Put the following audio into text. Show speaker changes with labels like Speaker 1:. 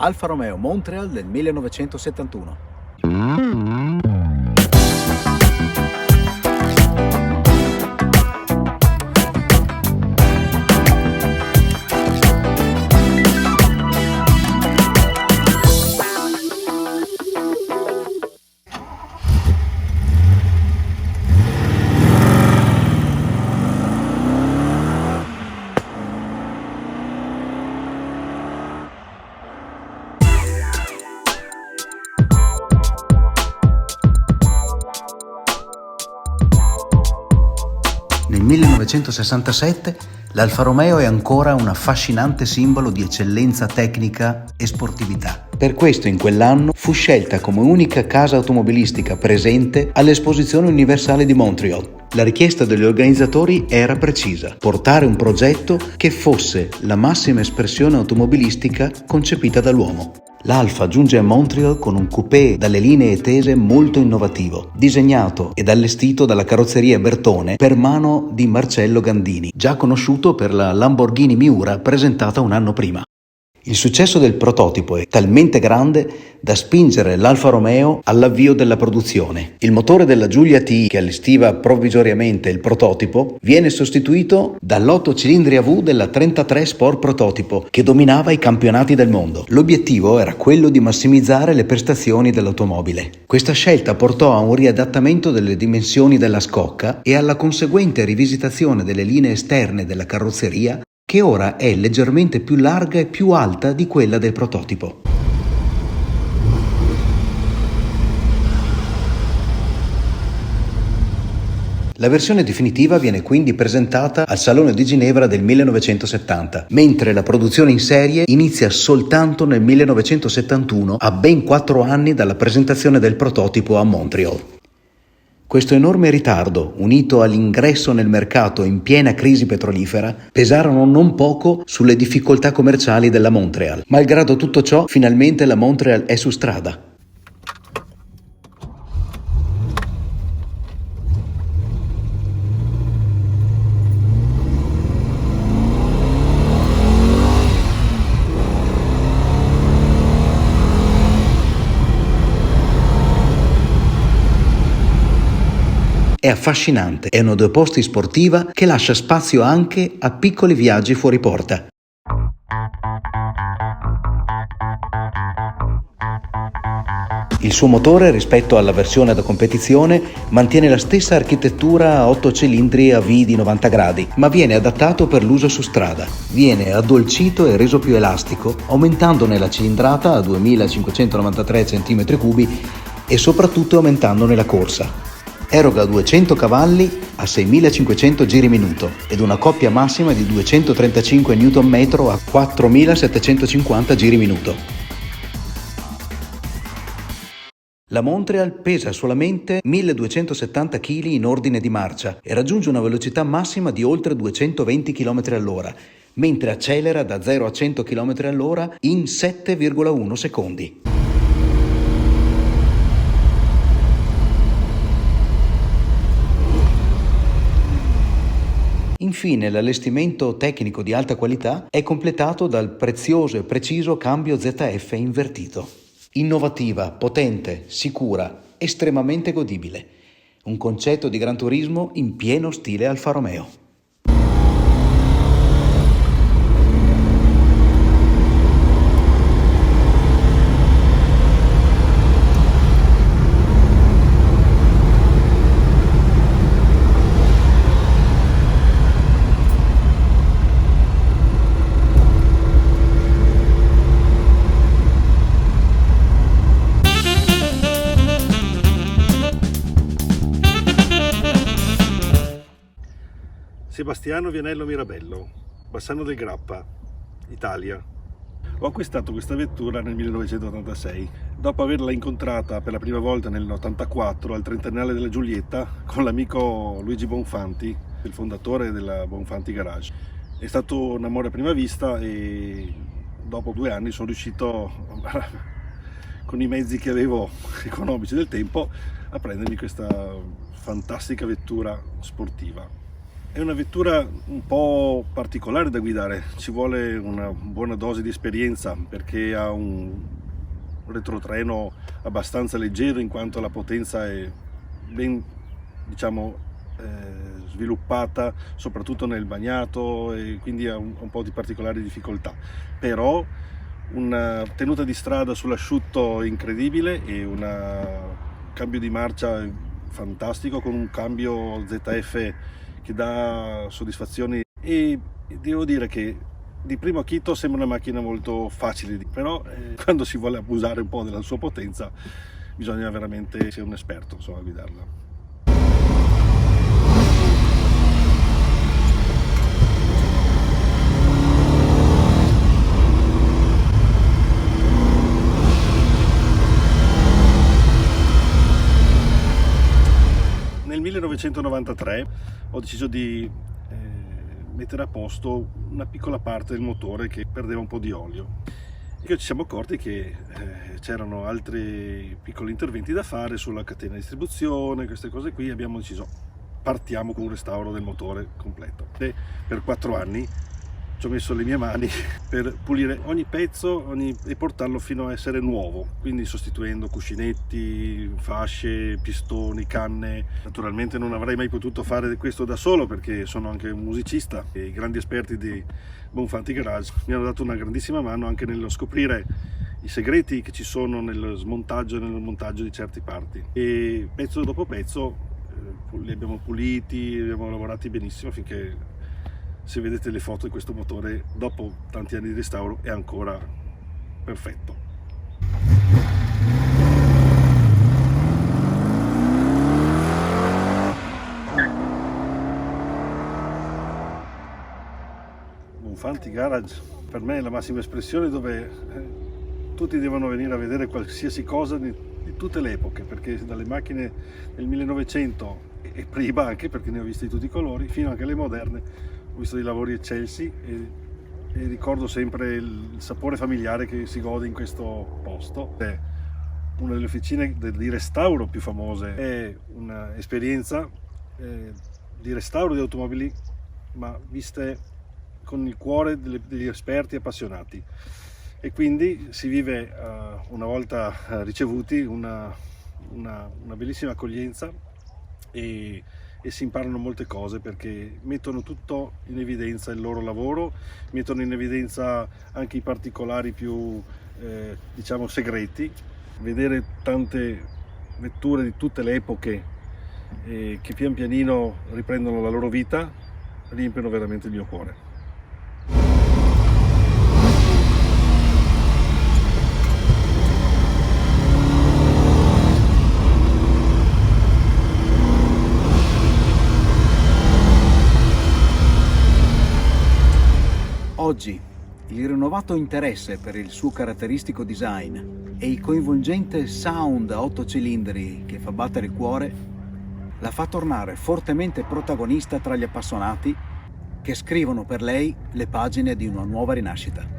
Speaker 1: Alfa Romeo Montreal del 1971.
Speaker 2: Nel 1967 l'Alfa Romeo è ancora un affascinante simbolo di eccellenza tecnica e sportività. Per questo in quell'anno fu scelta come unica casa automobilistica presente all'Esposizione Universale di Montreal. La richiesta degli organizzatori era precisa: portare un progetto che fosse la massima espressione automobilistica concepita dall'uomo. L'Alfa giunge a Montreal con un coupé dalle linee tese molto innovativo, disegnato ed allestito dalla carrozzeria Bertone per mano di Marcello Gandini, già conosciuto per la Lamborghini Miura presentata un anno prima. Il successo del prototipo è talmente grande da spingere l'Alfa Romeo all'avvio della produzione. Il motore della Giulia T, che allestiva provvisoriamente il prototipo, viene sostituito dall'8 cilindri AV della 33 Sport Prototipo, che dominava i campionati del mondo. L'obiettivo era quello di massimizzare le prestazioni dell'automobile. Questa scelta portò a un riadattamento delle dimensioni della scocca e alla conseguente rivisitazione delle linee esterne della carrozzeria, che ora è leggermente più larga e più alta di quella del prototipo. La versione definitiva viene quindi presentata al Salone di Ginevra del 1970, mentre la produzione in serie inizia soltanto nel 1971, a ben 4 anni dalla presentazione del prototipo a Montreal. Questo enorme ritardo, unito all'ingresso nel mercato in piena crisi petrolifera, pesarono non poco sulle difficoltà commerciali della Montreal. Malgrado tutto ciò, finalmente la Montreal è su strada. È affascinante, è una due posti sportiva che lascia spazio anche a piccoli viaggi fuori porta. Il suo motore, rispetto alla versione da competizione, mantiene la stessa architettura a 8 cilindri AV di 90 gradi, ma viene adattato per l'uso su strada. Viene addolcito e reso più elastico, aumentandone la cilindrata a 2593 cm3 e soprattutto aumentandone la corsa. Eroga 200 cavalli a 6500 giri minuto ed una coppia massima di 235 Nm a 4750 giri minuto. La Montreal pesa solamente 1270 kg in ordine di marcia e raggiunge una velocità massima di oltre 220 km all'ora, mentre accelera da 0 a 100 km all'ora in 7,1 secondi. Infine, l'allestimento tecnico di alta qualità è completato dal prezioso e preciso cambio ZF invertito. Innovativa, potente, sicura, estremamente godibile. Un concetto di Gran Turismo in pieno stile Alfa Romeo.
Speaker 3: Sebastiano Vianello Mirabello, Bassano del Grappa, Italia. Ho acquistato questa vettura nel 1986, dopo averla incontrata per la prima volta nel 1984 al trentennale della Giulietta con l'amico Luigi Bonfanti, il fondatore della Bonfanti Garage. È stato un amore a prima vista e dopo 2 anni sono riuscito, con i mezzi che avevo economici del tempo, a prendermi questa fantastica vettura sportiva. È una vettura un po' particolare da guidare, ci vuole una buona dose di esperienza perché ha un retrotreno abbastanza leggero in quanto la potenza è ben, diciamo, sviluppata soprattutto nel bagnato e quindi ha un po' di particolari difficoltà, però una tenuta di strada sull'asciutto incredibile e un cambio di marcia fantastico con un cambio ZF che dà soddisfazioni, e devo dire che di primo acchito sembra una macchina molto facile, però quando si vuole abusare un po' della sua potenza bisogna veramente essere un esperto, insomma, a guidarla. Nel 1993 ho deciso di mettere a posto una piccola parte del motore che perdeva un po' di olio. E ci siamo accorti che c'erano altri piccoli interventi da fare sulla catena di distribuzione, queste cose qui. Abbiamo deciso, partiamo con un restauro del motore completo. E per 4 anni ci ho messo le mie mani per pulire ogni pezzo e portarlo fino a essere nuovo, quindi sostituendo cuscinetti, fasce, pistoni, canne. Naturalmente non avrei mai potuto fare questo da solo perché sono anche un musicista e i grandi esperti di Bonfanti Garage mi hanno dato una grandissima mano anche nello scoprire i segreti che ci sono nel smontaggio e nel montaggio di certe parti, e pezzo dopo pezzo li abbiamo puliti, li abbiamo lavorati benissimo finché, se vedete le foto di questo motore dopo tanti anni di restauro, è ancora perfetto. Bonfanti Garage per me è la massima espressione, dove tutti devono venire a vedere qualsiasi cosa di tutte le epoche, perché dalle macchine del 1900 e prima, anche perché ne ho visti di tutti i colori, fino anche alle moderne. Ho visto dei lavori eccelsi e ricordo sempre il sapore familiare che si gode in questo posto. È una delle officine di restauro più famose, è un'esperienza di restauro di automobili, ma viste con il cuore degli esperti appassionati, e quindi si vive una volta ricevuti una bellissima accoglienza e si imparano molte cose, perché mettono tutto in evidenza il loro lavoro, mettono in evidenza anche i particolari più diciamo segreti. Vedere tante vetture di tutte le epoche che pian pianino riprendono la loro vita riempiono veramente il mio cuore.
Speaker 1: Oggi il rinnovato interesse per il suo caratteristico design e il coinvolgente sound a 8 cilindri che fa battere il cuore la fa tornare fortemente protagonista tra gli appassionati che scrivono per lei le pagine di una nuova rinascita.